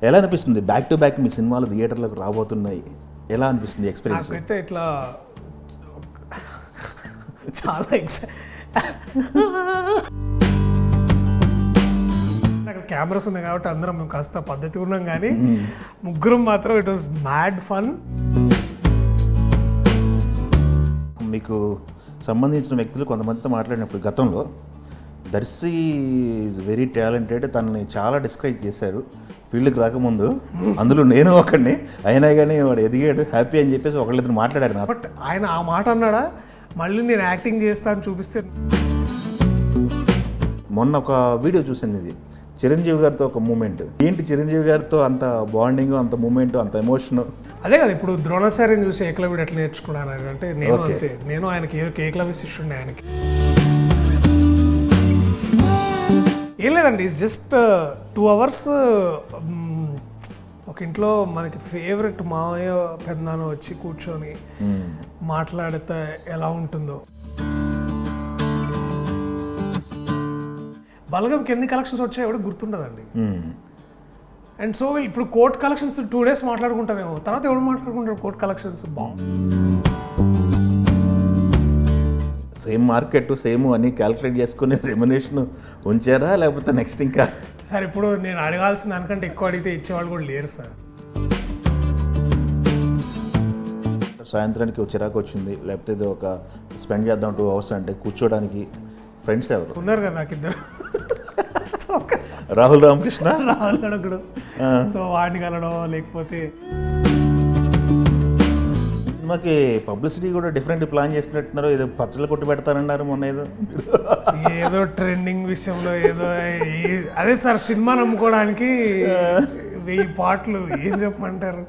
ఎలా అనిపిస్తుంది back to back మీ సినిమాలు థియేటర్లకు రాబోతున్నాయి, ఎలా అనిపిస్తుంది ఎక్స్పీరియన్స్? నాకైతే ఇట్లా చాలా అక్కడ కెమెరాస్ ఉన్నాయి కాబట్టి అందరం మేము కాస్త పద్ధతి ఉన్నాం, కానీ ముగ్గురం మాత్రం ఇట్ వాజ్ మ్యాడ్ ఫన్. మీకు సంబంధించిన వ్యక్తులు కొంతమందితో మాట్లాడినప్పుడు గతంలో దర్శి ఈజ్ వెరీ టాలెంటెడ్, తనని చాలా డిస్క్రైబ్ చేశారు ఫీల్డ్కి రాకముందు. అందులో నేను ఒకడిని, అయినా కానీ వాడు ఎదిగాడు హ్యాపీ అని చెప్పేసి ఒకళ్ళిద్దరు మాట్లాడారు నాకు. బట్ ఆయన ఆ మాట అన్నాడా, మళ్ళీ నేను యాక్టింగ్ చేస్తాను చూపిస్తే. మొన్న ఒక వీడియో చూసాను, ఇది చిరంజీవి గారితో ఒక మూమెంట్. ఏంటి చిరంజీవి గారితో అంత బాండింగ్, అంత మూమెంట్, అంత ఎమోషన్? అదే కదా ఇప్పుడు ద్రోణాచార్యం చూసి ఏకలవ్యుడు ఎట్లా నేర్చుకున్నాను అనేది. అంటే నేను అంతే, నేను ఆయనకి ఏకలవ్య శిష్యుడిని ఆయనకి. ఏం లేదండి, ఇట్స్ జస్ట్ 2 hours ఒక ఇంట్లో మనకి ఫేవరెట్ మావయ్య పెద్దనాన్న వచ్చి కూర్చొని మాట్లాడితే ఎలా ఉంటుందో. బలగంకి ఎన్ని కలెక్షన్స్ వచ్చాయో కూడా గుర్తుండదండి. అండ్ సో ఇప్పుడు కోర్ట్ కలెక్షన్స్ 2 days మాట్లాడుకుంటారేమో, తర్వాత ఎవరు మాట్లాడుకుంటారు court collections. Same market same అని క్యాల్కులేట్ చేసుకుని రెమ్యునేషన్ ఉంచారా, లేకపోతే నెక్స్ట్ ఇంకా? సార్ ఇప్పుడు నేను అడగాల్సిన దానికంటే ఎక్కువ అడిగితే ఇచ్చేవాళ్ళు కూడా లేరు సార్. సాయంత్రానికి చిరాకు వచ్చింది, లేకపోతే ఇది ఒక స్పెండ్ చేద్దాం 2 hours అంటే కూర్చోడానికి ఫ్రెండ్స్ ఎవరు ఉన్నారు కదా నాకు ఇద్దరు. రాహుల్ రామకృష్ణ, రాహుల్ గడకుడు. సో వాడిని కలడం, లేకపోతే సినిమాకి పబ్లిసిటీ కూడా డిఫరెంట్ ప్లాన్ చేసినట్టున్నారు. ఏదో పచ్చళ్ళు కొట్టి పెడతారన్నారు మొన్న, ఏదో ట్రెండింగ్ విషయంలో ఏదో. అదే సార్, సినిమా నమ్ముకోవడానికి 1000 పాటలు ఏం చెప్పమంటారు.